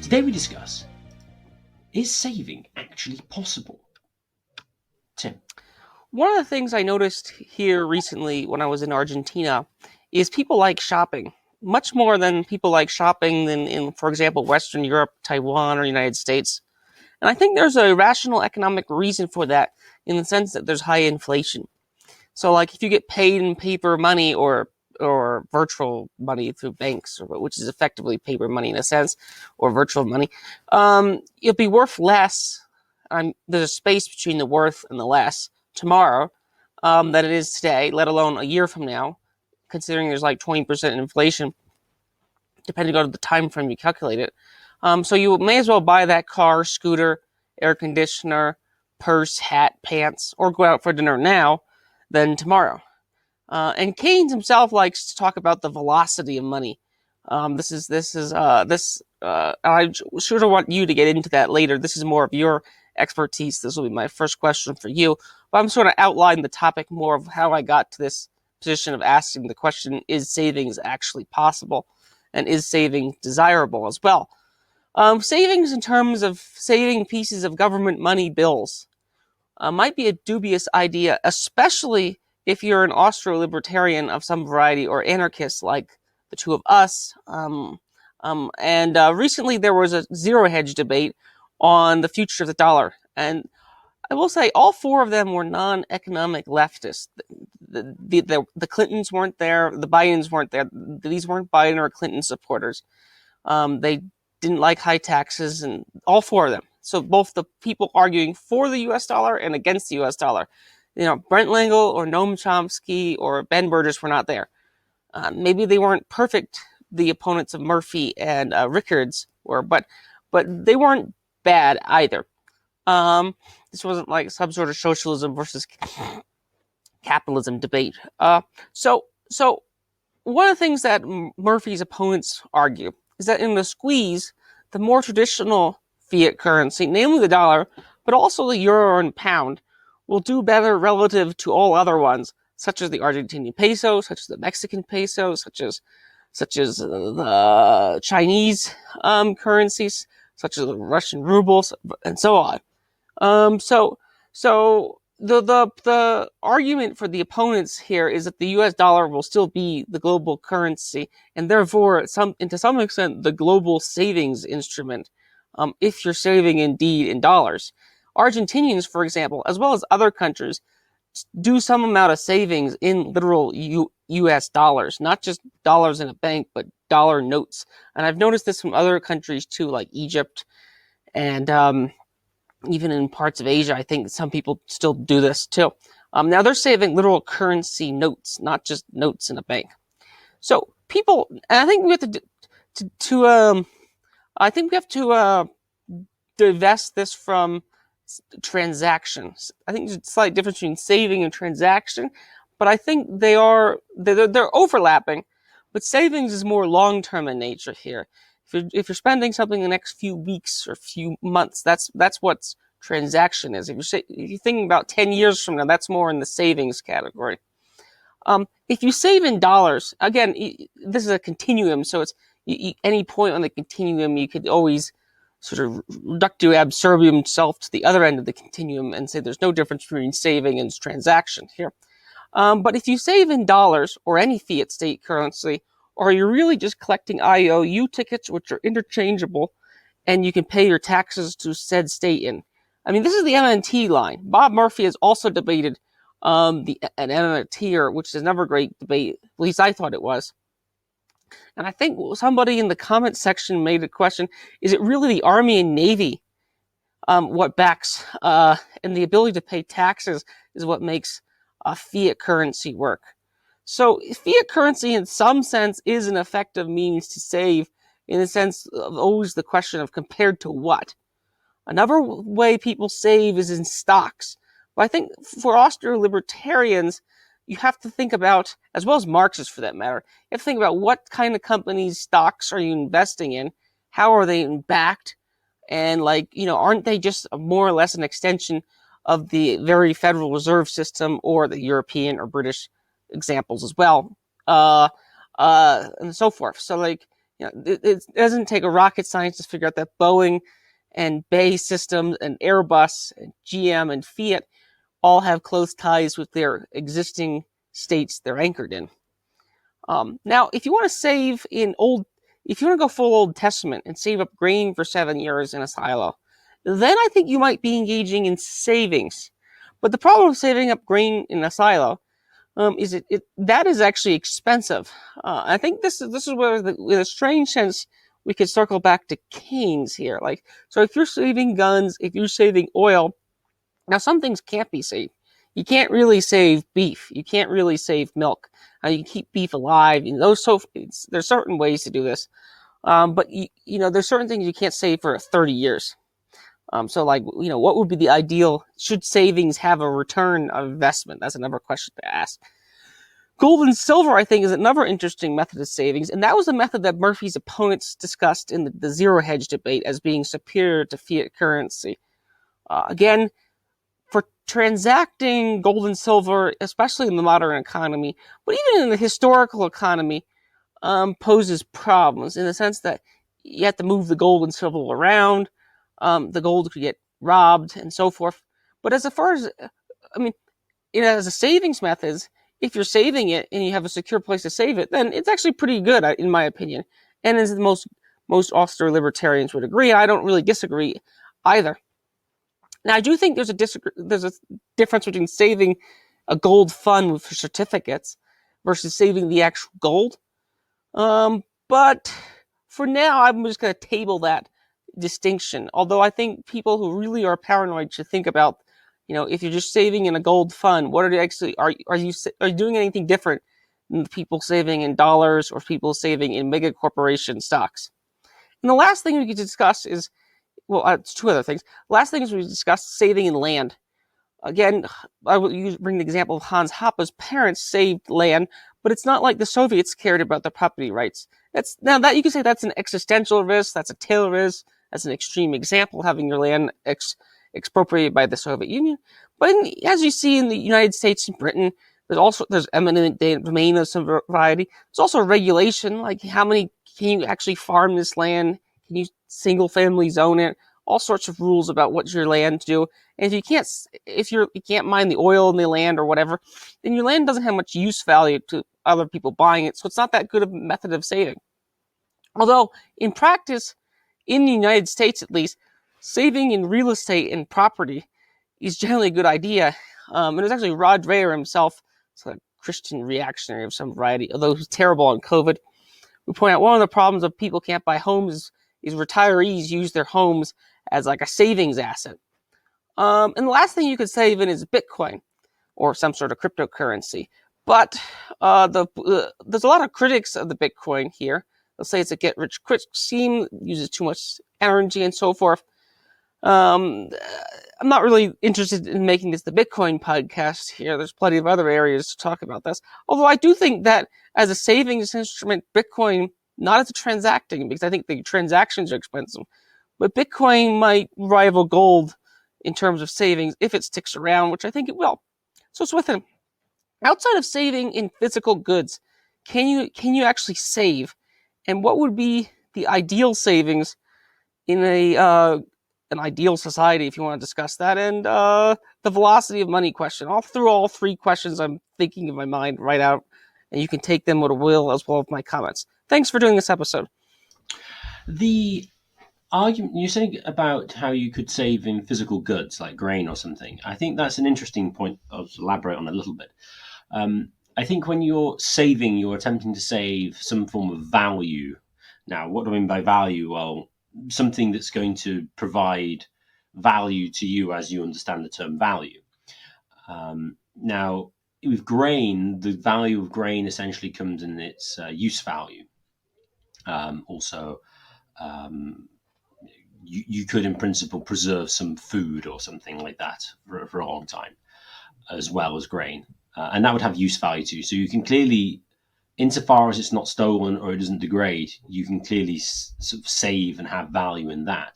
Today we discuss, is saving actually possible? Tim. One of the things I noticed here recently when I was in Argentina is people like shopping much more than people like shopping than in, for example, Western Europe, Taiwan, or United States. And I think there's a rational economic reason for that in the sense that there's high inflation. So like if you get paid in paper money or virtual money through banks, which is effectively paper money in a sense, or virtual money, it'll be worth less. There's a space between the worth and the less tomorrow than it is today, let alone a year from now, considering there's like 20% inflation, depending on the time frame you calculate it. So you may as well buy that car, scooter, air conditioner, purse, hat, pants, or go out for dinner now than tomorrow. And Keynes himself likes to talk about the velocity of money. I sort of want you to get into that later. This is more of your expertise. This will be my first question for you. But I'm sort of outlining the topic more of how I got to this position of asking the question, is savings actually possible? And is saving desirable as well? Savings in terms of saving pieces of government money bills might be a dubious idea, especially if you're an Austro-Libertarian of some variety or anarchist like the two of us. Recently there was a zero hedge debate on the future of the dollar. And I will say all four of them were non-economic leftists. The Clintons weren't there. The Bidens weren't there. These weren't Biden or Clinton supporters. They didn't like high taxes, and all four of them. So both the people arguing for the U.S. dollar and against the U.S. dollar. Brent Langel or Noam Chomsky or Ben Burgess were not there. Maybe they weren't perfect, the opponents of Murphy and Rickards were, but they weren't bad either. This wasn't like some sort of socialism versus capitalism debate. So one of the things that Murphy's opponents argue is that in the squeeze, the more traditional fiat currency, namely the dollar, but also the euro and pound, will do better relative to all other ones, such as the Argentinian peso, such as the Mexican peso, such as the Chinese currencies, such as the Russian rubles, and so on. So the argument for the opponents here is that the U.S. dollar will still be the global currency, and therefore, to some extent, the global savings instrument, if you're saving indeed in dollars. Argentinians, for example, as well as other countries, do some amount of savings in literal U.S. dollars, not just dollars in a bank, but dollar notes. And I've noticed this from other countries too, like Egypt, and even in parts of Asia. I think some people still do this too. Now they're saving literal currency notes, not just notes in a bank. So people, and I think we have to divest this from transactions. I think there's a slight difference between saving and transaction, but I think they're overlapping. But savings is more long-term in nature here. If you're spending something in the next few weeks or few months, that's what transaction is. If you're thinking about 10 years from now, that's more in the savings category. If you save in dollars, again, this is a continuum, so it's any point on the continuum, you could always sort of reductio absurdum self to the other end of the continuum and say there's no difference between saving and transaction here. But if you save in dollars or any fiat state currency, or you're really just collecting IOU tickets, which are interchangeable, and you can pay your taxes to said state in. I mean, this is the MNT line. Bob Murphy has also debated an MNT, which is another great debate. At least I thought it was. And I think somebody in the comment section made a question, is it really the Army and Navy what backs and the ability to pay taxes is what makes fiat currency work? So fiat currency in some sense is an effective means to save, in the sense of always the question of compared to what. Another way people save is in stocks. But I think for Austro-Libertarians, you have to think about, as well as Marxists for that matter, you have to think about what kind of companies' stocks are you investing in, how are they backed, and aren't they just more or less an extension of the very Federal Reserve System or the European or British examples as well, and so forth. So it doesn't take a rocket scientist to figure out that Boeing and BAE Systems and Airbus and GM and Fiat all have close ties with their existing states they're anchored in. Now, if you want to save if you want to go full Old Testament and save up grain for 7 years in a silo, then I think you might be engaging in savings. But the problem with saving up grain in a silo is that is actually expensive. I think this is where, in a strange sense, we could circle back to Keynes here. So if you're saving guns, if you're saving oil, now some things can't be saved. You can't really save beef. You can't really save milk. You can keep beef alive. There's certain ways to do this, but there's certain things you can't save for 30 years. What would be the ideal? Should savings have a return of investment? That's another question to ask. Gold and silver, I think, is another interesting method of savings, and that was a method that Murphy's opponents discussed in the zero hedge debate as being superior to fiat currency. Again, for transacting gold and silver, especially in the modern economy, but even in the historical economy, poses problems in the sense that you have to move the gold and silver around. The gold could get robbed and so forth. But as a savings method, if you're saving it and you have a secure place to save it, then it's actually pretty good, in my opinion. And as most Austro-Libertarians would agree, I don't really disagree either. Now, I do think there's a difference between saving a gold fund with certificates versus saving the actual gold. But for now, I'm just going to table that distinction. Although I think people who really are paranoid should think about, if you're just saving in a gold fund, what are you actually are you doing anything different than people saving in dollars or people saving in mega corporation stocks? And the last thing we could discuss is, it's two other things. Last thing is we discussed saving in land. Again, I will bring the example of Hans Hoppe's parents saved land, but it's not like the Soviets cared about their property rights. Now that you can say that's an existential risk, that's a tail risk, that's an extreme example, having your land expropriated by the Soviet Union. But as you see in the United States and Britain, there's eminent domain of some variety. There's also regulation, like how many can you actually farm this land? Can you single family zone it? All sorts of rules about what your land to do. And if you can't mine the oil in the land or whatever, then your land doesn't have much use value to other people buying it. So it's not that good of a method of saving. Although in practice, in the United States at least, saving in real estate and property is generally a good idea. And it was actually Rod Dreher himself, it's a Christian reactionary of some variety, although he's terrible on COVID, we point out one of the problems of people can't buy homes is retirees use their homes as like a savings asset. And the last thing you could save in is Bitcoin or some sort of cryptocurrency. But there's a lot of critics of the Bitcoin here. They'll say it's a get-rich-quick scheme, uses too much energy and so forth. I'm not really interested in making this the Bitcoin podcast here. There's plenty of other areas to talk about this. Although I do think that as a savings instrument, Bitcoin, not as a transacting, because I think the transactions are expensive, but Bitcoin might rival gold in terms of savings if it sticks around, which I think it will. So Swithin, outside of saving in physical goods, can you actually save? And what would be the ideal savings in an ideal society, if you want to discuss that? And the velocity of money question. I'll throw all three questions I'm thinking in my mind right out, and you can take them with a will as well as my comments. Thanks for doing this episode. The argument you're saying about how you could save in physical goods like grain or something, I think that's an interesting point. I'll elaborate on a little bit. I think when you're saving, you're attempting to save some form of value. Now, what do I mean by value? Well, something that's going to provide value to you as you understand the term value. Now, with grain, the value of grain essentially comes in its use value. You could, in principle, preserve some food or something like that for a long time, as well as grain. And that would have use value too. So you can clearly, insofar as it's not stolen or it doesn't degrade, you can clearly sort of save and have value in that.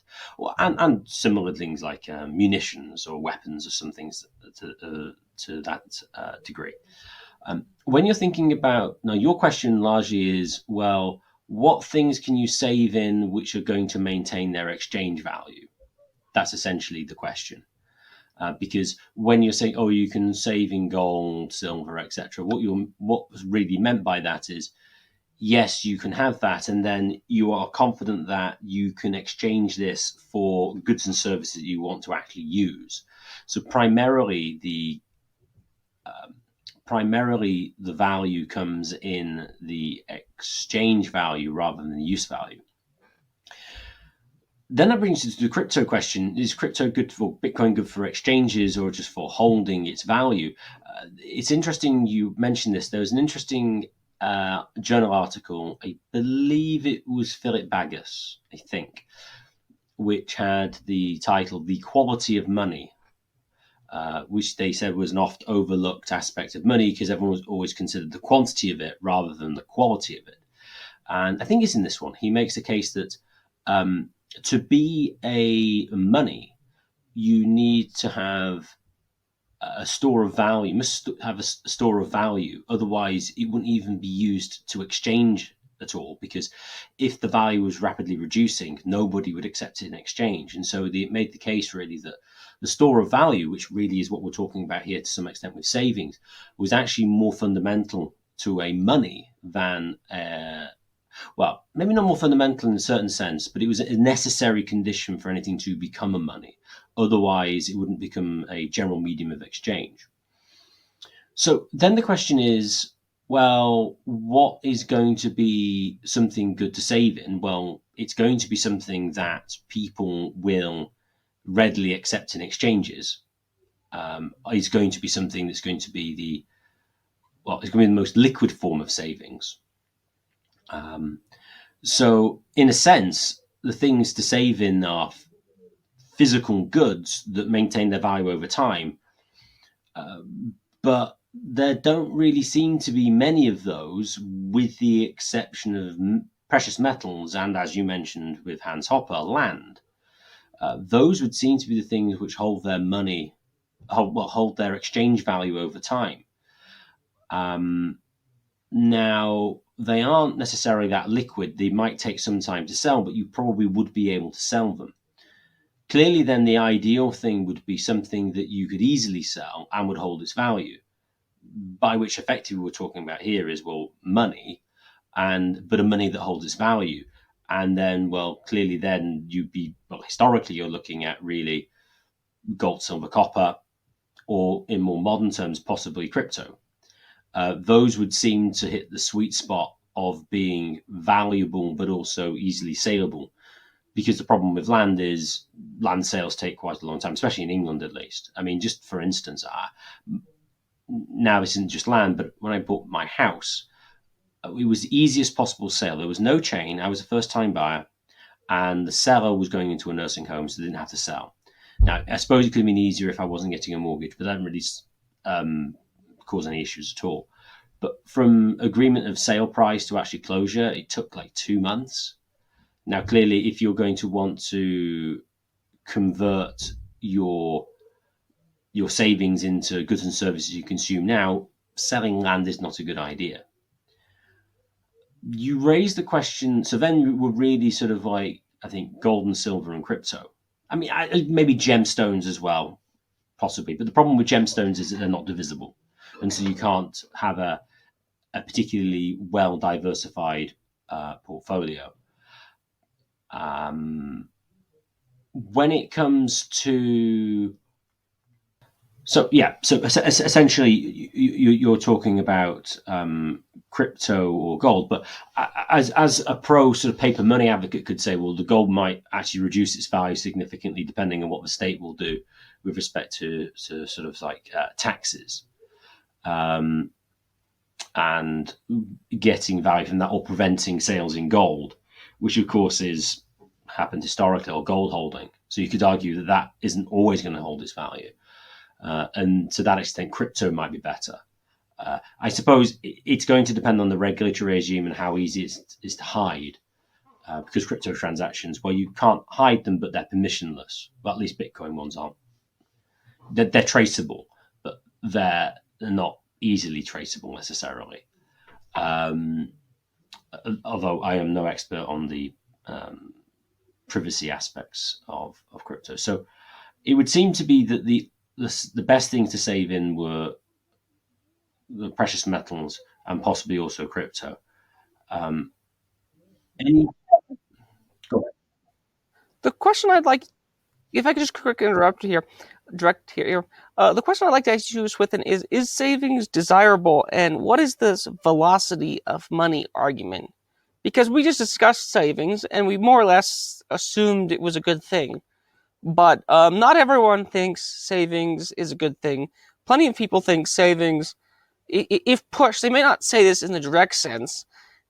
And similar things like munitions or weapons or some things to that degree. When you're thinking about, now your question largely is, well, what things can you save in which are going to maintain their exchange value? That's essentially the question. Because when you're saying, oh, you can save in gold, silver, etc., what was really meant by that is, yes, you can have that, and then you are confident that you can exchange this for goods and services you want to actually use. So primarily the value comes in the exchange value rather than the use value. Then that brings us to the crypto question. Is crypto good for Bitcoin, good for exchanges, or just for holding its value? It's interesting you mentioned this. There was an interesting journal article, I believe it was Philip Bagus, I think, which had the title "The Quality of Money," which they said was an oft overlooked aspect of money because everyone was always considered the quantity of it rather than the quality of it. And I think it's in this one. He makes a case that to be a money, you need to have a store of value. You must have a store of value. Otherwise, it wouldn't even be used to exchange at all. Because if the value was rapidly reducing, nobody would accept it in exchange. And so it made the case really that the store of value, which really is what we're talking about here to some extent with savings, was actually more fundamental to a money than well, maybe not more fundamental in a certain sense, but it was a necessary condition for anything to become a money. Otherwise, it wouldn't become a general medium of exchange. So then the question is, well, what is going to be something good to save in? Well, it's going to be something that people will readily accept in exchanges. It's going to be something that's going to be it's going to be the most liquid form of savings. So in a sense, the things to save in are physical goods that maintain their value over time. But there don't really seem to be many of those, with the exception of precious metals and, as you mentioned with Hans Hoppe, land. Those would seem to be the things which hold their money, hold their exchange value over time. Now, they aren't necessarily that liquid. They might take some time to sell, but you probably would be able to sell them. Clearly, then the ideal thing would be something that you could easily sell and would hold its value, by which effectively we're talking about here is, well, money, but a money that holds its value. And then, well, clearly then you'd be, well, historically you're looking at really gold, silver, copper, or in more modern terms, possibly crypto. Those would seem to hit the sweet spot of being valuable but also easily saleable. Because the problem with land is land sales take quite a long time, especially in England at least. I mean, just for instance, now this isn't just land, but when I bought my house, it was the easiest possible sale. There was no chain. I was a first-time buyer, and the seller was going into a nursing home, so they didn't have to sell. Now, I suppose it could have been easier if I wasn't getting a mortgage, but that didn't really cause any issues at all. But from agreement of sale price to actually closure, it took like 2 months. Now, clearly, if you're going to want to convert your savings into goods and services you consume now, selling land is not a good idea. You raise the question, so then we're really sort of like, I think, gold and silver and crypto. I mean, maybe gemstones as well, possibly. But the problem with gemstones is that they're not divisible. And so you can't have a particularly well diversified portfolio. When it comes to so essentially you're talking about crypto or gold, but as a pro sort of paper money advocate could say, well, the gold might actually reduce its value significantly depending on what the state will do with respect to sort of like taxes. And getting value from that, or preventing sales in gold, which of course is happened historically, or gold holding. So you could argue that isn't always going to hold its value. And to that extent, crypto might be better. I suppose it's going to depend on the regulatory regime and how easy it is to hide. Because crypto transactions, well, you can't hide them, but they're permissionless. Well, at least Bitcoin ones aren't. They're traceable, but they're not easily traceable necessarily. although I am no expert on the privacy aspects of crypto. So it would seem to be that the best things to save in were the precious metals and possibly also crypto. Um, any, The question I'd like, if I could just quickly interrupt here, direct here. The question I'd like to ask you, Swithin, is savings desirable, and what is this velocity of money argument? Because we just discussed savings, and we more or less assumed it was a good thing. But not everyone thinks savings is a good thing. Plenty of people think savings, if pushed, they may not say this in the direct sense,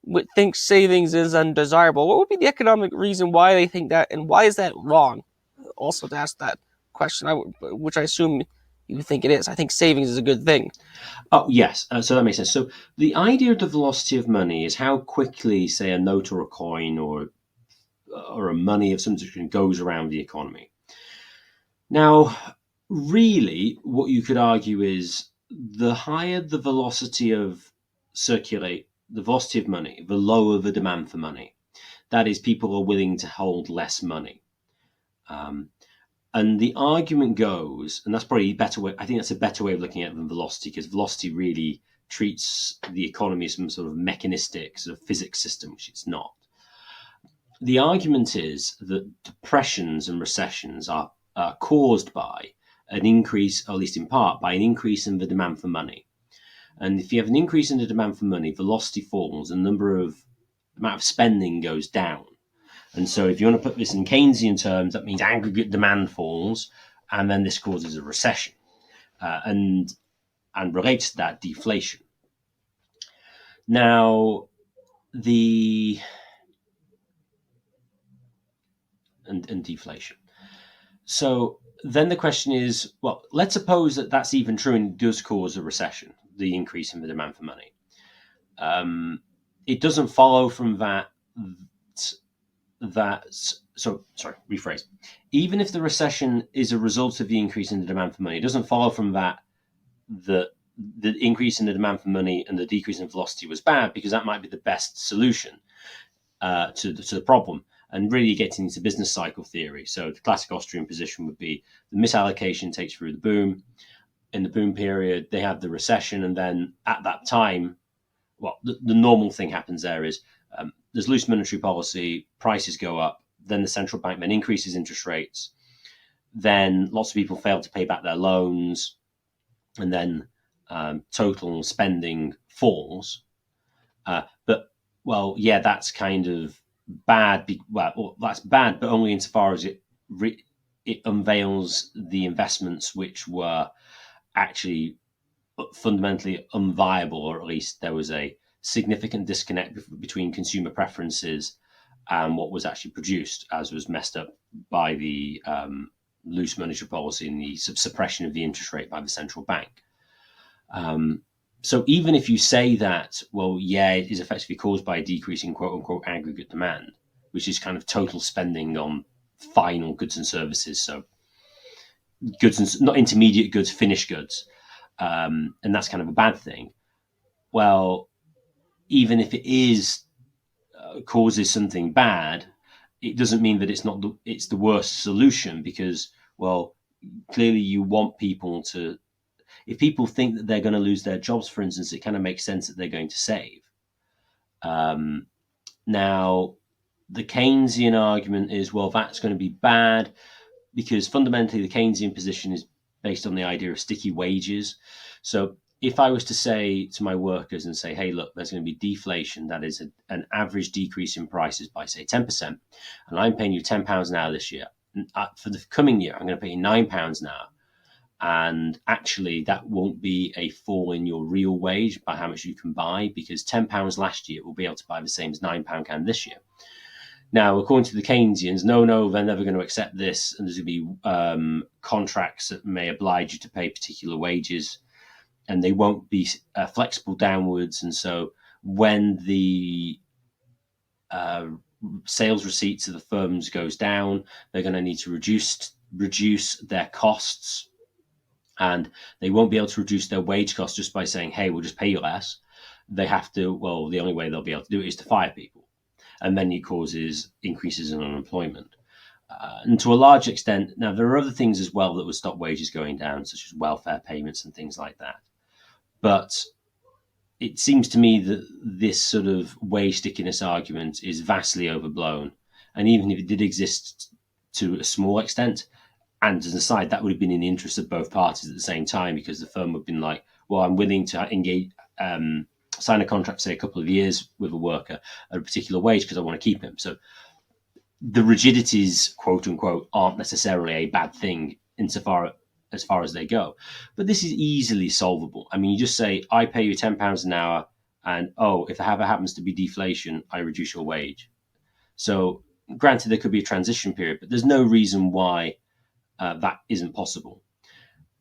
but think savings is undesirable. What would be the economic reason why they think that, and why is that wrong? Also, to ask that question, which I assume you think it is. I think savings is a good thing. Oh, yes. So that makes sense. So the idea of the velocity of money is how quickly, say, a note or a coin or a money of some description goes around the economy. Now, really, what you could argue is the higher the velocity of the velocity of money, the lower the demand for money. That is, people are willing to hold less money. And the argument goes, and that's probably a better way, I think that's a better way of looking at it than velocity, because velocity really treats the economy as some sort of mechanistic sort of physics system, which it's not. The argument is that depressions and recessions are caused by an increase, or at least in part, by an increase in the demand for money. And if you have an increase in the demand for money, velocity falls, and the amount of spending goes down. And so if you want to put this in Keynesian terms, that means aggregate demand falls, and then this causes a recession. And relates to that, deflation. Now, and deflation. So then the question is, well, let's suppose that that's even true and does cause a recession, the increase in the demand for money. It doesn't follow from that. Rephrase. Even if the recession is a result of the increase in the demand for money, it doesn't follow from that the increase in the demand for money and the decrease in velocity was bad, because that might be the best solution to the problem. And really getting into business cycle theory. So the classic Austrian position would be the misallocation takes through the boom. In the boom period, they have the recession, and then at that time, well, the normal thing happens there is there's loose monetary policy, prices go up, then the central bank then increases interest rates, then lots of people fail to pay back their loans, and then total spending falls. That's kind of bad. That's bad, but only insofar as it unveils the investments which were actually fundamentally unviable, or at least there was a significant disconnect between consumer preferences and what was actually produced, as was messed up by the loose monetary policy and the suppression of the interest rate by the central bank. So even if you say that, well, yeah, it is effectively caused by a decrease in quote unquote aggregate demand, which is kind of total spending on final goods and services. So goods and not intermediate goods, finished goods. And that's kind of a bad thing. Well, even if it is causes something bad, it doesn't mean that it's the worst solution, because, well, clearly you want people to, if people think that they're going to lose their jobs, for instance, it kind of makes sense that they're going to save. Now, the Keynesian argument is, well, that's going to be bad, because fundamentally the Keynesian position is based on the idea of sticky wages. So if I was to say to my workers and say, hey, look, there's going to be deflation, that is an average decrease in prices by, say, 10%, and I'm paying you £10 an hour this year. For the coming year, I'm going to pay you £9 an hour. And actually, that won't be a fall in your real wage by how much you can buy, because £10 last year will be able to buy the same as £9 can this year. Now, according to the Keynesians, no, they're never going to accept this, and there's going to be contracts that may oblige you to pay particular wages, and they won't be flexible downwards. And so when the sales receipts of the firms goes down, they're going to need to reduce their costs, and they won't be able to reduce their wage costs just by saying, hey, we'll just pay you less. they have to, well, the only way they'll be able to do it is to fire people. And then it causes increases in unemployment. And to a large extent, now there are other things as well that would stop wages going down, such as welfare payments and things like that. But it seems to me that this sort of wage stickiness argument is vastly overblown. And even if it did exist to a small extent, and as an aside, that would have been in the interest of both parties at the same time, because the firm would have been like, well, I'm willing to engage, sign a contract, say a couple of years with a worker at a particular wage because I want to keep him. So the rigidities, quote unquote, aren't necessarily a bad thing insofar as far as they go. But this is easily solvable. I mean, you just say, I pay you £10 an hour, and if there ever happens to be deflation, I reduce your wage. So granted, there could be a transition period, but there's no reason why that isn't possible.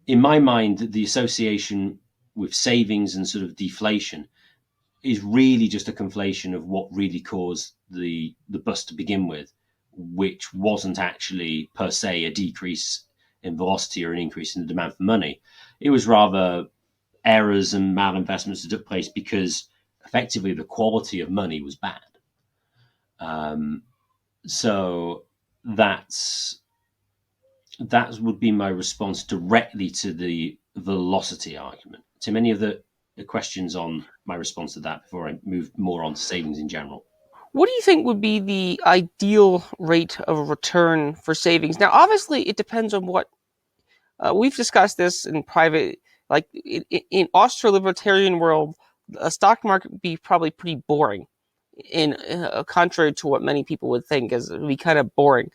In my mind, the association with savings and sort of deflation is really just a conflation of what really caused the bust to begin with, which wasn't actually per se a decrease in velocity or an increase in the demand for money. It was rather errors and malinvestments that took place because effectively the quality of money was bad. So that would be my response directly to the velocity argument. Tim, any of the questions on my response to that before I move more on to savings in general? What do you think would be the ideal rate of return for savings? Now, obviously, it depends on what we've discussed this in private. Like in Austro-Libertarian world, a stock market would be probably pretty boring. In contrary to what many people would think, as it would be kind of boring,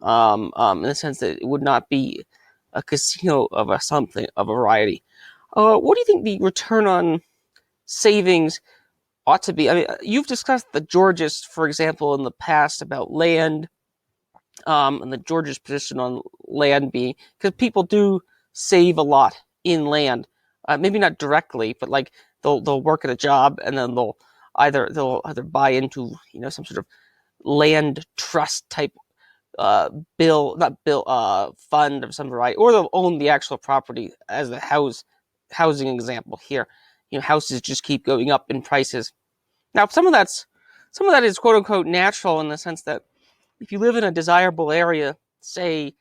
in the sense that it would not be a casino of a variety. What do you think the return on savings ought to be? I mean, you've discussed the Georgists, for example, in the past about land, and the Georgists' position on land being, because people do save a lot in land, maybe not directly, but like they'll work at a job and then they'll either buy into some sort of land trust type fund of some variety, or they'll own the actual property, as the housing example here. Houses just keep going up in prices. Now, some of that is quote unquote natural, in the sense that if you live in a desirable area, say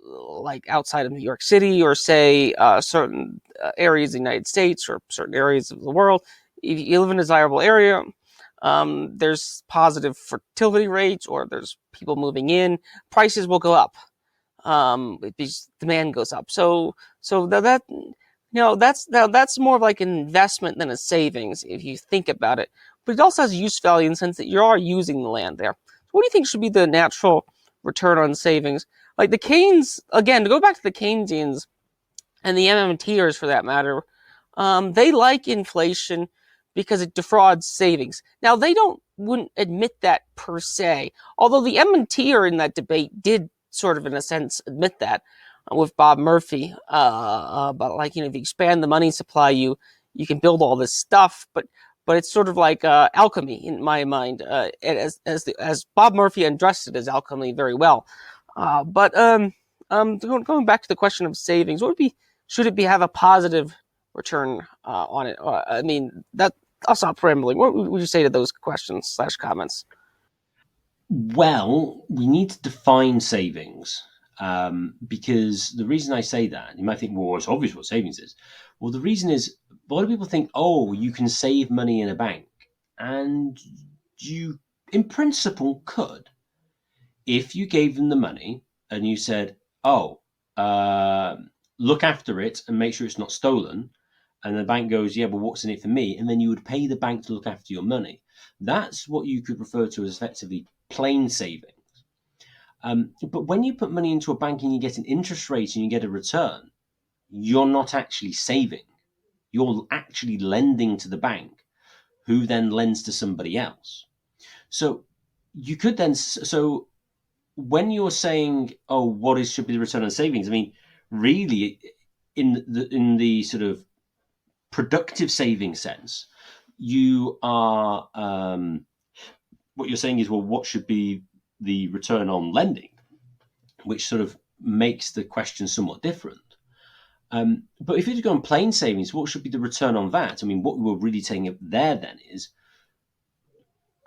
like outside of New York City, or say certain areas of the United States or certain areas of the world, if you live in a desirable area, there's positive fertility rates, or there's people moving in, prices will go up. Because demand goes up. So that's more of like an investment than a savings, if you think about it. But it also has use value in the sense that you are using the land there. So what do you think should be the natural return on savings? Like the Keynes, again, to go back to the Keynesians and the MMTers for that matter, they like inflation because it defrauds savings. Now, they wouldn't admit that per se, although the MMTer in that debate did sort of, in a sense, admit that with Bob Murphy. But like, if you expand the money supply, you can build all this stuff, but it's sort of like alchemy in my mind, as Bob Murphy addressed it as alchemy very well. But going back to the question of savings, should it have a positive return on it? I mean, I'll stop rambling. What would you say to those questions / comments? Well, we need to define savings, because the reason I say that, you might think, well, it's obvious what savings is. Well, the reason is, a lot of people think, you can save money in a bank. And you, in principle, could. If you gave them the money and you said, look after it and make sure it's not stolen, and the bank goes, yeah, but what's in it for me? And then you would pay the bank to look after your money. That's what you could refer to as effectively plain savings. But when you put money into a bank and you get an interest rate and you get a return, you're not actually saving. You're actually lending to the bank, who then lends to somebody else. So you could then, so when you're saying, what should be the return on savings? I mean, really, in the sort of productive saving sense, you are, what you're saying is, well, what should be the return on lending, which sort of makes the question somewhat different. But if you go on plain savings, what should be the return on that? I mean, what we're really taking up there then is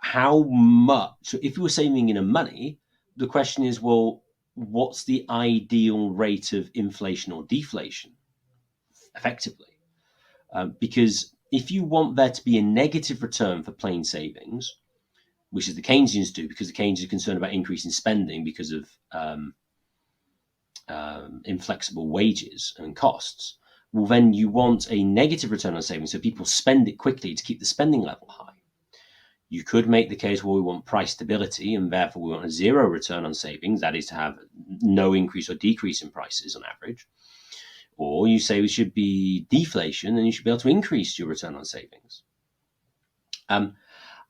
how much, if you were saving in a money, the question is, well, what's the ideal rate of inflation or deflation, effectively? Because if you want there to be a negative return for plain savings, which is the Keynesians do, because the Keynesians are concerned about increasing spending because of inflexible wages and costs, well, then you want a negative return on savings, so people spend it quickly to keep the spending level high. You could make the case, well, we want price stability, and therefore we want a zero return on savings, that is to have no increase or decrease in prices on average. Or you say we should be deflation, and you should be able to increase your return on savings.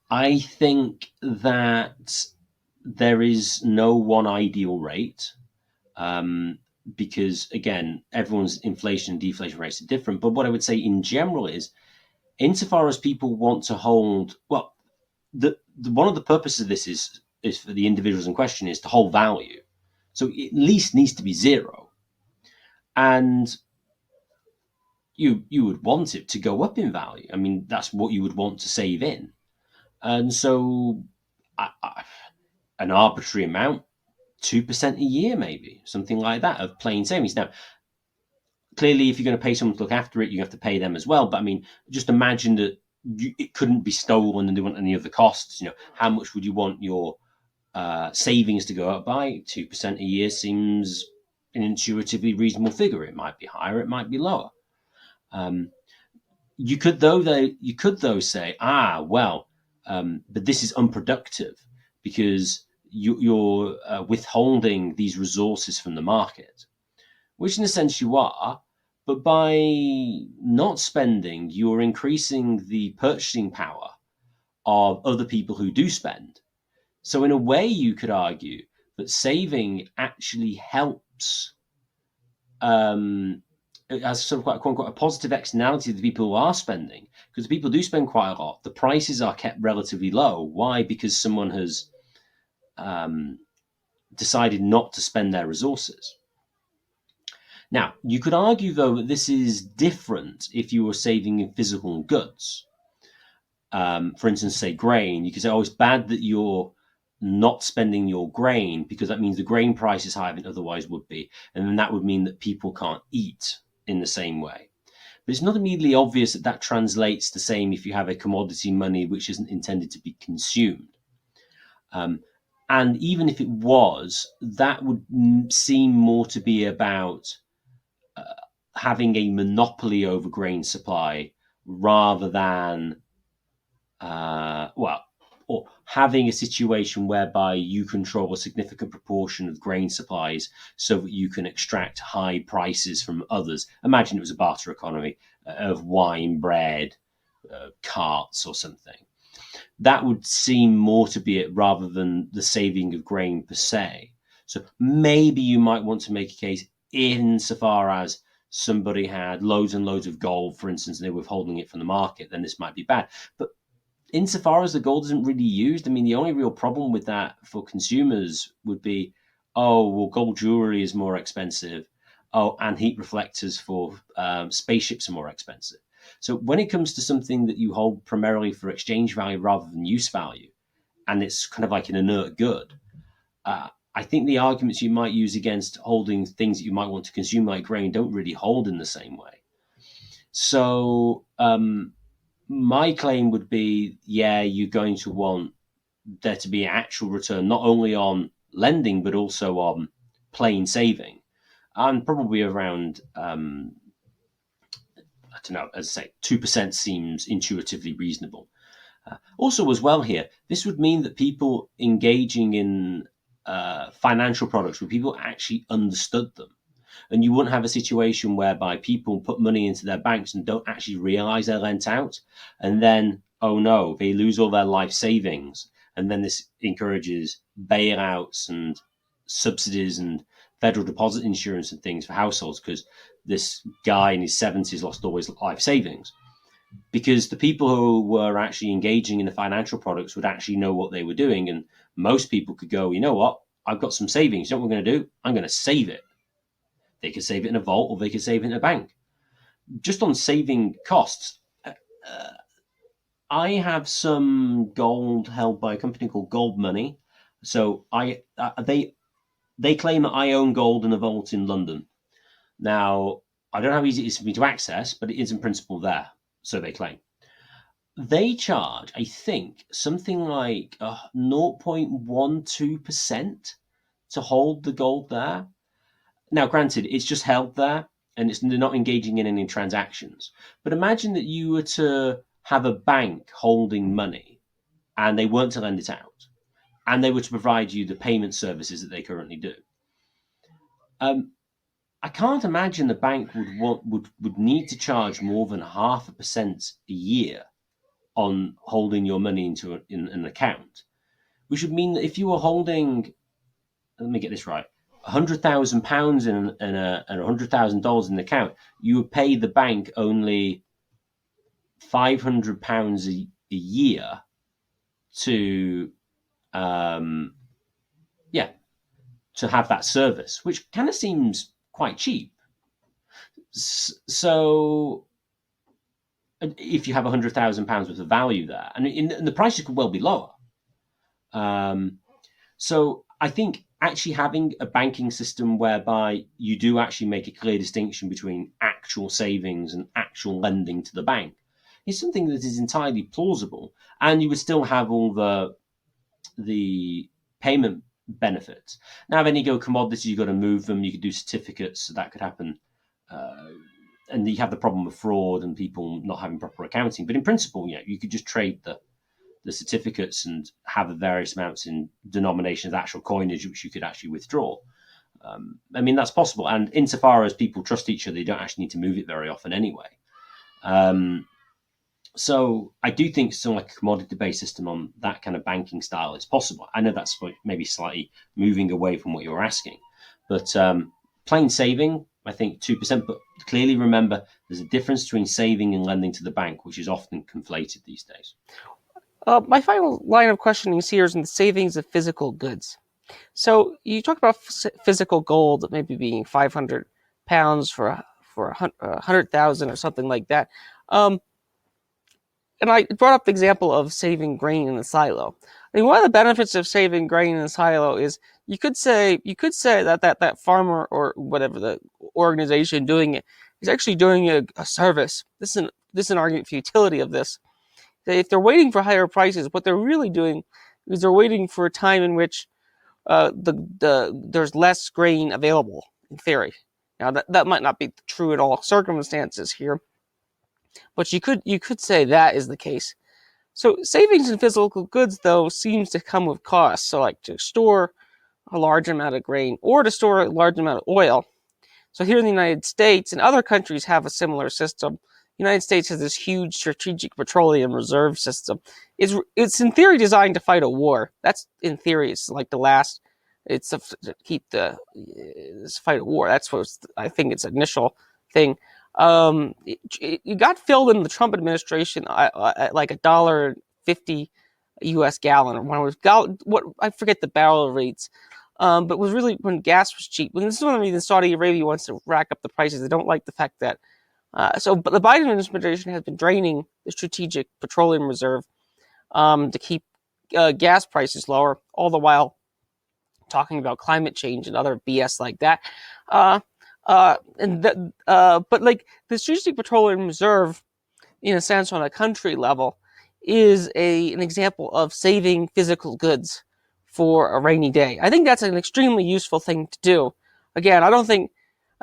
I think that there is no one ideal rate, because, again, everyone's inflation and deflation rates are different. But what I would say in general is, insofar as people want to hold, well, one of the purposes of this is for the individuals in question is to hold value. So it at least needs to be zero. And you would want it to go up in value. I mean, that's what you would want to save in. And so an arbitrary amount, 2% a year, maybe, something like that, of plain savings. Now, clearly, if you're going to pay someone to look after it, you have to pay them as well. But I mean, just imagine that it couldn't be stolen and they want any of the costs. How much would you want your savings to go up by? 2% a year seems an intuitively reasonable figure. It might be higher, it might be lower. You could though say, but this is unproductive because you're withholding these resources from the market, which in a sense you are. But by not spending, you're increasing the purchasing power of other people who do spend. So in a way, you could argue that saving actually helps, as sort of quote unquote a positive externality to the people who are spending, because the people who do spend quite a lot, the prices are kept relatively low. Why? Because someone has decided not to spend their resources. Now, you could argue, though, that this is different if you were saving in physical goods. For instance, say grain. You could say, it's bad that you're not spending your grain because that means the grain price is higher than it otherwise would be. And then that would mean that people can't eat in the same way. But it's not immediately obvious that that translates the same if you have a commodity money which isn't intended to be consumed. And even if it was, that would seem more to be about having a monopoly over grain supply rather than, or having a situation whereby you control a significant proportion of grain supplies so that you can extract high prices from others. Imagine it was a barter economy of wine, bread, carts or something. That would seem more to be it rather than the saving of grain per se. So maybe you might want to make a case insofar as somebody had loads and loads of gold, for instance, and they were withholding it from the market, then this might be bad. But insofar as the gold isn't really used, I mean, the only real problem with that for consumers would be, gold jewelry is more expensive. And heat reflectors for spaceships are more expensive. So when it comes to something that you hold primarily for exchange value rather than use value, and it's kind of like an inert good, I think the arguments you might use against holding things that you might want to consume like grain don't really hold in the same way. So my claim would be, you're going to want there to be an actual return, not only on lending, but also on plain saving. And probably around, I don't know, as I say, 2% seems intuitively reasonable. Also, as well here, this would mean that people engaging in financial products where people actually understood them. And you wouldn't have a situation whereby people put money into their banks and don't actually realize they're lent out. And then, they lose all their life savings. And then this encourages bailouts and subsidies and federal deposit insurance and things for households because this guy in his 70s lost all his life savings. Because the people who were actually engaging in the financial products would actually know what they were doing. And most people could go, you know what, I've got some savings. You know what I'm going to do? I'm going to save it. They could save it in a vault, or they could save it in a bank. Just on saving costs, I have some gold held by a company called Gold Money. So they claim that I own gold in a vault in London. Now, I don't know how easy it is for me to access, but it is in principle there. So they claim. They charge, I think, something like 0.12% to hold the gold there. Now, granted, it's just held there, and they're not engaging in any transactions. But imagine that you were to have a bank holding money, and they weren't to lend it out, and they were to provide you the payment services that they currently do. I can't imagine the bank would need to charge more than 0.5% a year on holding your money into an account, which would mean that if you were holding, let me get this right, £100,000 and $100,000 in the account, you would pay the bank only £500 a year to have that service, which kind of seems quite cheap. So if you have £100,000 worth of value there, and the prices could well be lower. So I think actually having a banking system whereby you do actually make a clear distinction between actual savings and actual lending to the bank is something that is entirely plausible, and you would still have all the payment benefits. Now, then you go commodities, you've got to move them, you could do certificates, so that could happen. And you have the problem of fraud and people not having proper accounting. But in principle, you could just trade the certificates and have the various amounts in denominations of actual coinage, which you could actually withdraw. That's possible. And insofar as people trust each other, you don't actually need to move it very often anyway. So I do think something like a commodity-based system on that kind of banking style is possible. I know that's maybe slightly moving away from what you were asking. But plain saving, I think 2%. But clearly remember, there's a difference between saving and lending to the bank, which is often conflated these days. My final line of questioning here is in the savings of physical goods. So you talk about physical gold maybe being £500 for 100,000 or something like that. And I brought up the example of saving grain in a silo. One of the benefits of saving grain in a silo is you could say that farmer or whatever the organization doing it is actually doing a service. This is an argument for utility of this. If they're waiting for higher prices, what they're really doing is they're waiting for a time in which there's less grain available, in theory. Now that might not be true in all circumstances here, but you could say that is the case. So savings in physical goods, though, seems to come with costs. So like to store a large amount of grain or to store a large amount of oil. So here in the United States and other countries have a similar system. The United States has this huge strategic petroleum reserve system. It's in theory designed to fight a war. That's in theory. It's like it's to keep this fight a war. That's what I think its initial thing. It got filled in the Trump administration at like $1.50 U.S. gallon, or when it was what I forget the barrel rates. But it was really when gas was cheap. When this is one of the reasons Saudi Arabia wants to rack up the prices. They don't like the fact that. But the Biden administration has been draining the strategic petroleum reserve to keep gas prices lower, all the while talking about climate change and other BS like that. But like the strategic petroleum reserve, in a sense, on a country level, is an example of saving physical goods for a rainy day. I think that's an extremely useful thing to do. Again, I'm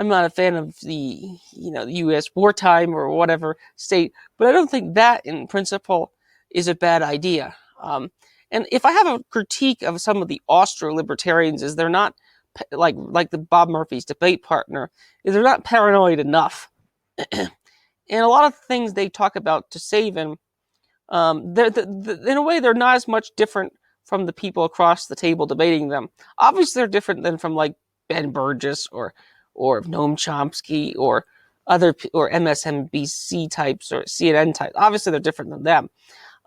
not a fan of the U.S. wartime or whatever state, but I don't think that in principle is a bad idea. And if I have a critique of some of the Austro-Libertarians, is they're not like the Bob Murphy's debate partner, is they're not paranoid enough. And a lot of things they talk about to save in a way, they're not as much different from the people across the table debating them. Obviously, they're different than from like Ben Burgess or Noam Chomsky or MSNBC types or CNN types. Obviously, they're different than them,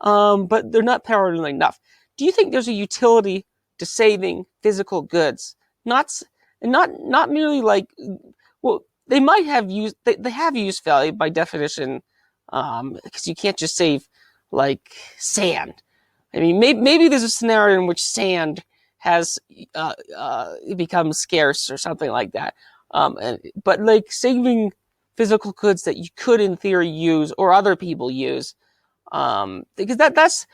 but they're not paranoid enough. Do you think there's a utility to saving physical goods? Not merely like Well, they might have used they have used value by definition, because you can't just save like sand. I mean, maybe there's a scenario in which sand has it becomes scarce or something like that. But like saving physical goods that you could, in theory, use or other people use, because that's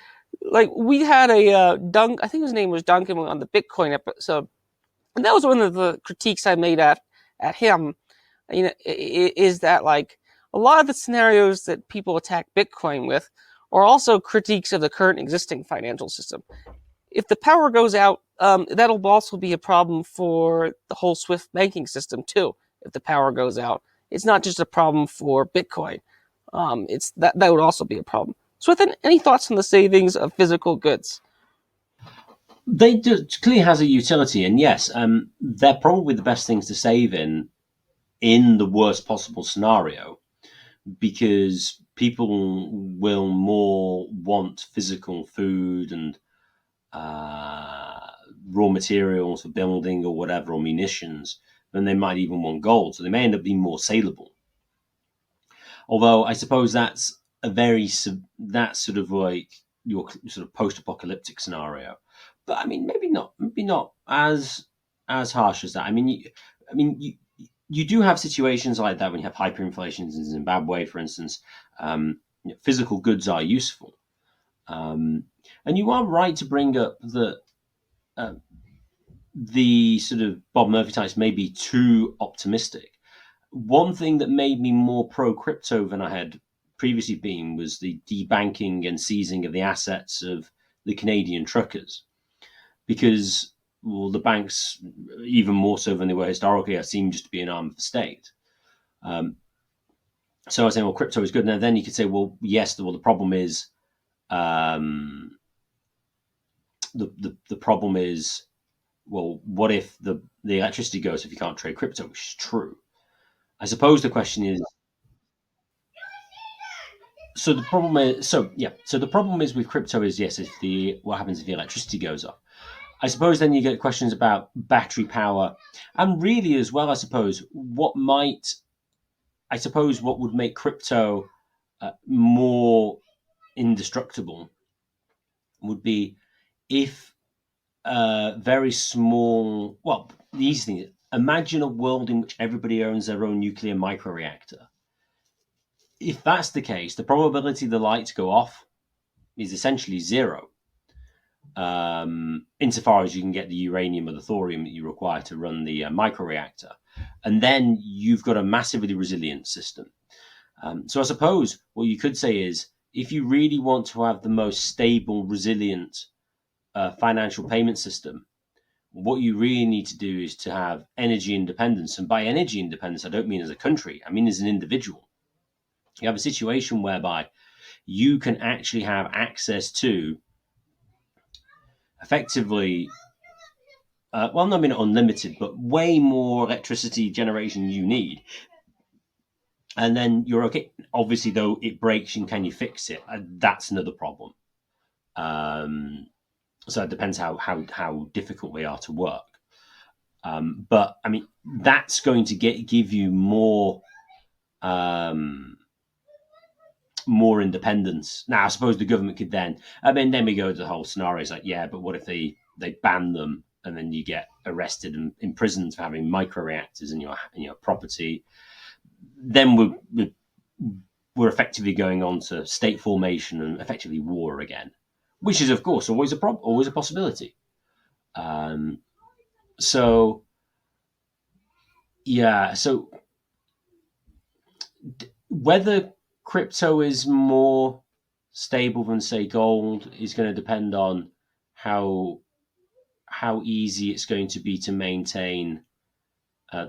like we had a Dunk. I think his name was Duncan on the Bitcoin episode, and that was one of the critiques I made at him. You know, is that like a lot of the scenarios that people attack Bitcoin with are also critiques of the current existing financial system. If the power goes out, that'll also be a problem for the whole SWIFT banking system too. If the power goes out, it's not just a problem for Bitcoin. It's that would also be a problem. So, within any thoughts on the savings of physical goods? They do, clearly has a utility, and yes, they're probably the best things to save in the worst possible scenario, because people will more want physical food and raw materials for building or whatever, or munitions, than they might even want gold. So they may end up being more saleable. Although I suppose that's that's sort of like your sort of post-apocalyptic scenario. But I mean, maybe not as harsh as that. You do have situations like that when you have hyperinflation in Zimbabwe, for instance. Physical goods are useful, and you are right to bring up that the sort of Bob Murphy types may be too optimistic. One thing that made me more pro crypto than I had previously been was the debanking and seizing of the assets of the Canadian truckers, because the banks, even more so than they were historically, seem just to be an arm of the state. So I was saying, well, crypto is good. Now then you could say, well, yes, the problem is the problem is, well, what if the electricity goes if you can't trade crypto, which is true. I suppose the question is, so the problem is with crypto is, yes, what happens if the electricity goes off? I suppose then you get questions about battery power, and really as well, I suppose what would make crypto more indestructible would be if very small. Well, the easy thing is, imagine a world in which everybody owns their own nuclear microreactor. If that's the case, the probability the lights go off is essentially zero, insofar as you can get the uranium or the thorium that you require to run the microreactor. And then you've got a massively resilient system. So I suppose what you could say is, if you really want to have the most stable, resilient financial payment system, what you really need to do is to have energy independence. And by energy independence, I don't mean as a country, I mean as an individual. You have a situation whereby you can actually have access to effectively, well, not unlimited, but way more electricity generation than you need. And then you're okay. Obviously, though, it breaks, and can you fix it? That's another problem. So it depends how difficult they are to work. But I mean, that's going to give you more independence. Now, I suppose the government could then we go to the whole scenario. It's like, yeah, but what if they ban them, and then you get arrested and imprisoned for having microreactors in your property? Then we're effectively going on to state formation and effectively war again, which is, of course, always a possibility. So whether crypto is more stable than, say, gold is going to depend on how easy it's going to be to maintain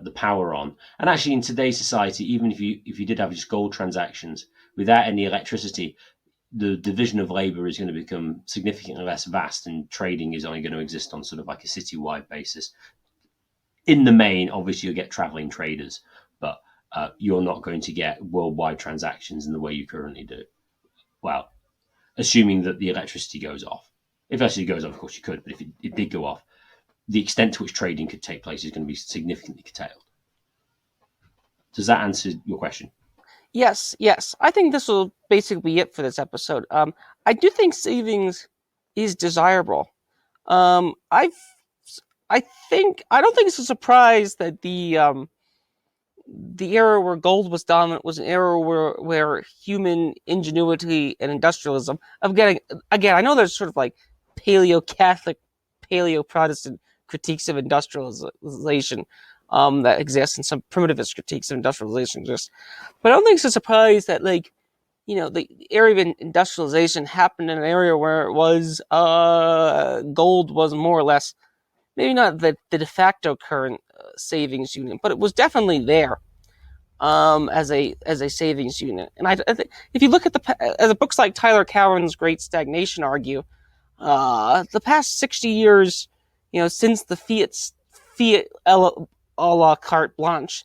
the power on. And actually, in today's society, even if you did have just gold transactions without any electricity, the division of labor is going to become significantly less vast, and trading is only going to exist on sort of like a citywide basis. In the main, obviously, you'll get traveling traders, but you're not going to get worldwide transactions in the way you currently do. Well, assuming that the electricity goes off. If electricity goes off, of course you could, but if it did go off, the extent to which trading could take place is going to be significantly curtailed. Does that answer your question? Yes. I think this will basically be it for this episode. I do think savings is desirable. I don't think it's a surprise that the era where gold was dominant was an era where human ingenuity and industrialism. Again, I know there's sort of like paleo Catholic, paleo Protestant critiques of industrialization that exist, and some primitivist critiques of industrialization exist. But I don't think it's a surprise that, like, the area of industrialization happened in an area where it was gold was more or less, maybe not the de facto current savings unit, but it was definitely there as a savings unit. And I think if you look at the books like Tyler Cowen's Great Stagnation argue, the past 60 years, since the fiat a la carte blanche,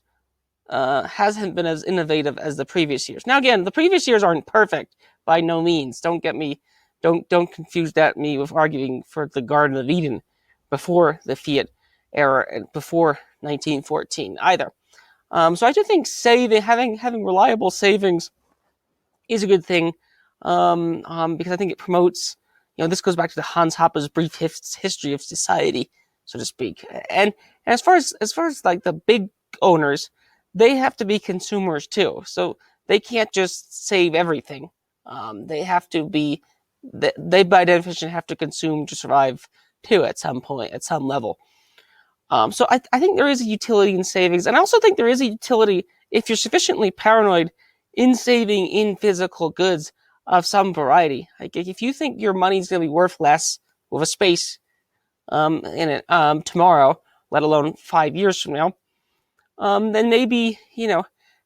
hasn't been as innovative as the previous years. Now, again, the previous years aren't perfect by no means. Don't confuse me with arguing for the Garden of Eden before the fiat era and before 1914 either. So I do think having reliable savings is a good thing, because I think it promotes. This goes back to the Hans Hoppe's brief history of society, so to speak. And as far as like the big owners, they have to be consumers too. So they can't just save everything. They have to be. They by definition have to consume to survive too at some point, at some level. So I think there is a utility in savings, and I also think there is a utility if you're sufficiently paranoid in saving in physical goods of some variety. Like if you think your money's going to be worth less with a space in it tomorrow, let alone 5 years from now, then maybe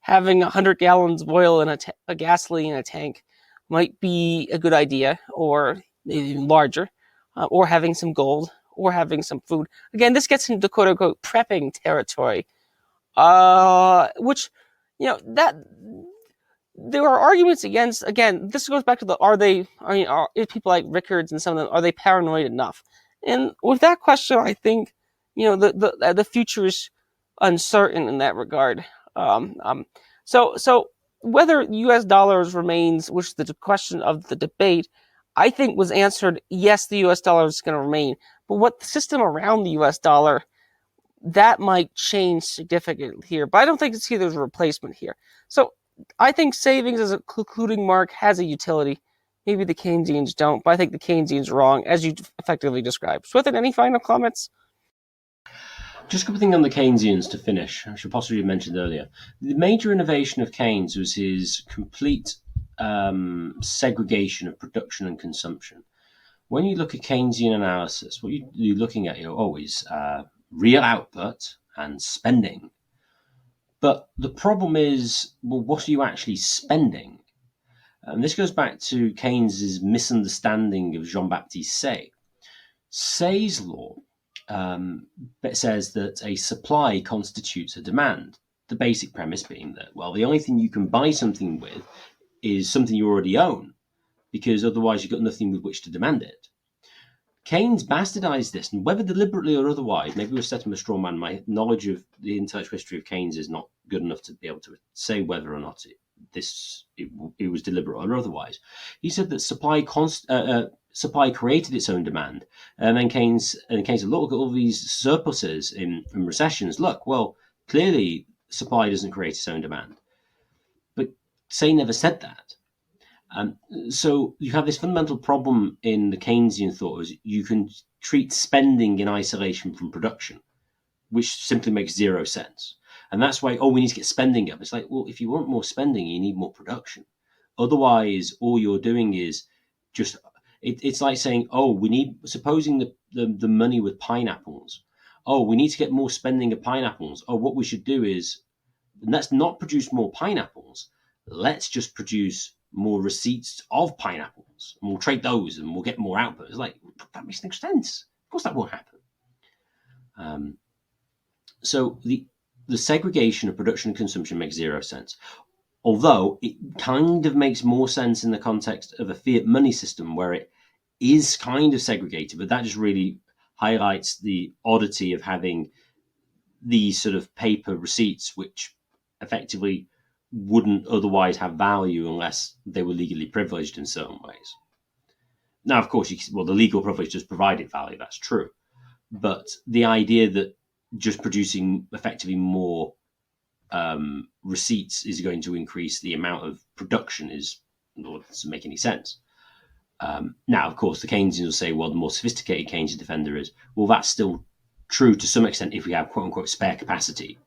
having 100 gallons of oil and a gasoline in a tank might be a good idea, or even larger, or having some gold, or having some food. Again, this gets into quote unquote prepping territory, which that there are arguments against. Again, this goes back to are people like Rickards and some of them, are they paranoid enough? And with that question, I think the future is uncertain in that regard. So whether U.S. dollars remains, which is the question of the debate, I think was answered. Yes, the U.S. dollar is going to remain, but what the system around the U.S. dollar, that might change significantly here. But I don't think there's a replacement here. So I think savings as a concluding mark has a utility. Maybe the Keynesians don't, but I think the Keynesians are wrong, as you effectively described. Swithin, any final comments? Just a couple of things on the Keynesians to finish. I should possibly have mentioned earlier. The major innovation of Keynes was his complete segregation of production and consumption. When you look at Keynesian analysis, what you're looking at always real output and spending. But the problem is, well, what are you actually spending? And this goes back to Keynes's misunderstanding of Jean-Baptiste Say. Say's law says that a supply constitutes a demand. The basic premise being that, well, the only thing you can buy something with is something you already own, because otherwise you've got nothing with which to demand it. Keynes bastardized this, and whether deliberately or otherwise, maybe we're setting a straw man. My knowledge of the intellectual history of Keynes is not good enough to be able to say whether or not it was deliberate or otherwise. He said that supply created its own demand, and then Keynes look at all these surpluses in recessions. Look, well, clearly supply doesn't create its own demand, but Say never said that. So you have this fundamental problem in the Keynesian thought: is you can treat spending in isolation from production, which simply makes zero sense. And that's why, we need to get spending up. It's like, well, if you want more spending, you need more production. Otherwise, all you're doing is just, it's like saying, supposing the money with pineapples. We need to get more spending of pineapples. What we should do is, let's not produce more pineapples. Let's just produce more receipts of pineapples, and we'll trade those and we'll get more output. It's like, that makes no sense. Of course that won't happen. So the segregation of production and consumption makes zero sense. Although it kind of makes more sense in the context of a fiat money system where it is kind of segregated, but that just really highlights the oddity of having these sort of paper receipts, which effectively wouldn't otherwise have value unless they were legally privileged in certain ways. Now, of course, the legal privilege just provided value, that's true. But the idea that just producing effectively more receipts is going to increase the amount of production doesn't make any sense. Now, of course, the Keynesians will say, well, the more sophisticated Keynesian defender is, well, that's still true to some extent if we have quote unquote spare capacity,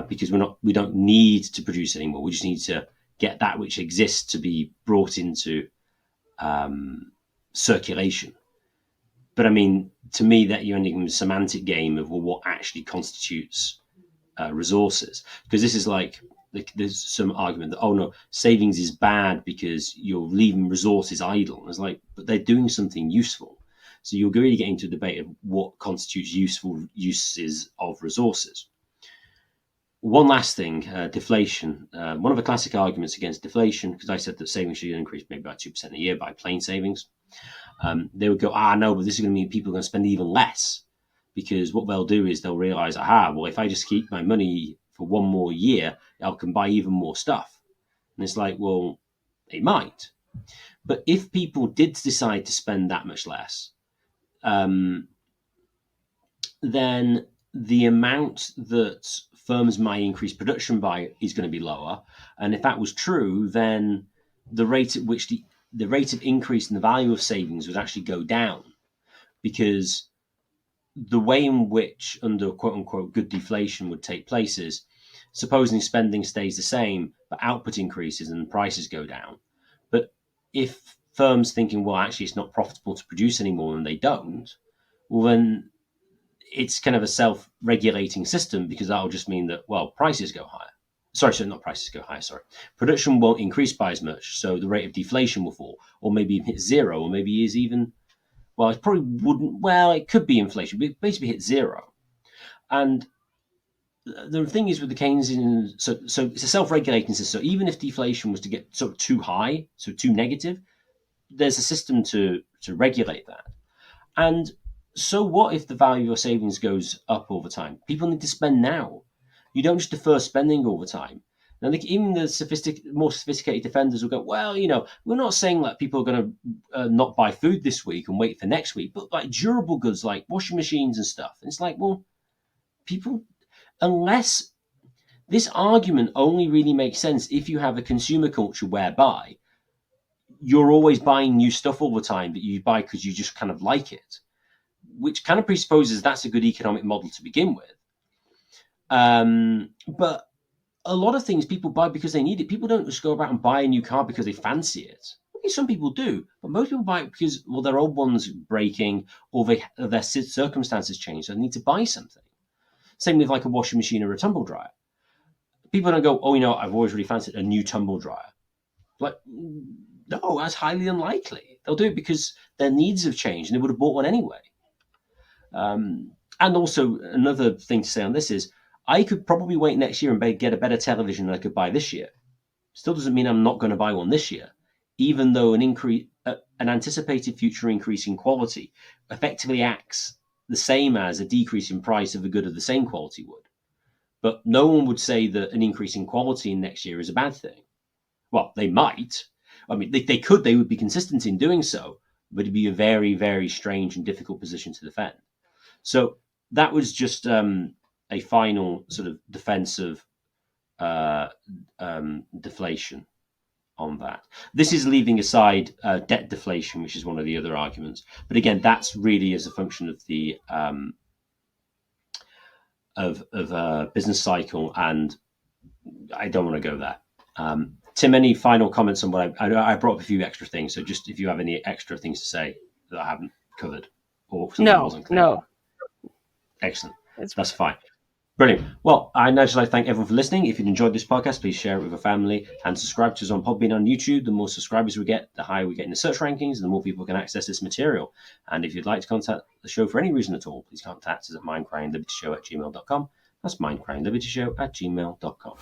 because we don't need to produce anymore. We just need to get that which exists to be brought into circulation. But I mean, to me, that you're ending in a semantic game of, well, what actually constitutes resources? Because this is like, there's some argument that, oh no, savings is bad because you're leaving resources idle. And it's like, but they're doing something useful. So you're going to get into a debate of what constitutes useful uses of resources. One last thing, deflation. One of the classic arguments against deflation, because I said that savings should increase maybe by 2% a year by plain savings. They would go, no, but this is going to mean people are going to spend even less, because what they'll do is they'll realize, well, if I just keep my money for one more year, I can buy even more stuff. And it's like, well, they might. But if people did decide to spend that much less, then the amount that firms might increase production by is going to be lower. And if that was true, then the rate at which the rate of increase in the value of savings would actually go down, because the way in which under quote unquote good deflation would take place is, supposing spending stays the same, but output increases and prices go down. But if firms thinking, well, actually it's not profitable to produce anymore, and they don't, well, then it's kind of a self-regulating system, because that'll just mean that, well, prices go higher. Not prices go higher, Production won't increase by as much, so the rate of deflation will fall, or maybe even hit zero, or maybe is even, well, it probably wouldn't, well, it could be inflation, but it basically hit zero. And the thing is with the Keynesian, so it's a self-regulating system. So even if deflation was to get sort of too high, so too negative, there's a system to regulate that. And so what if the value of your savings goes up over time? People need to spend now. You don't just defer spending over time. Now, even the more sophisticated defenders will go, well, we're not saying that people are going to not buy food this week and wait for next week, but like durable goods like washing machines and stuff. And it's like, well, people, unless this argument only really makes sense if you have a consumer culture whereby you're always buying new stuff all the time that you buy because you just kind of like it, which kind of presupposes that's a good economic model to begin with. But a lot of things people buy because they need it. People don't just go about and buy a new car because they fancy it. Okay, some people do, but most people buy it because, well, their old one's breaking, or their circumstances change, so they need to buy something. Same with like a washing machine or a tumble dryer. People don't go, I've always really fancied a new tumble dryer. Like, no, that's highly unlikely. They'll do it because their needs have changed and they would have bought one anyway. And also another thing to say on this is, I could probably wait next year and get a better television than I could buy this year. Still doesn't mean I'm not going to buy one this year, even though an anticipated future increase in quality effectively acts the same as a decrease in price of a good of the same quality would. But no one would say that an increase in quality in next year is a bad thing. Well, they might. I mean, they could. They would be consistent in doing so, but it'd be a very, very strange and difficult position to defend. So that was just a final sort of defense of deflation on that. This is leaving aside debt deflation, which is one of the other arguments. But again, that's really as a function of the business cycle, and I don't want to go there. Tim, any final comments on what I brought up a few extra things? So just if you have any extra things to say that I haven't covered, or something wasn't clear. No. Excellent. That's fine. Brilliant. Well, I'd just like to thank everyone for listening. If you'd enjoyed this podcast, please share it with your family and subscribe to us on Podbean on YouTube. The more subscribers we get, the higher we get in the search rankings, and the more people can access this material. And if you'd like to contact the show for any reason at all, please contact us at mindcrimelibertyshow@gmail.com. That's mindcrimelibertyshow@gmail.com.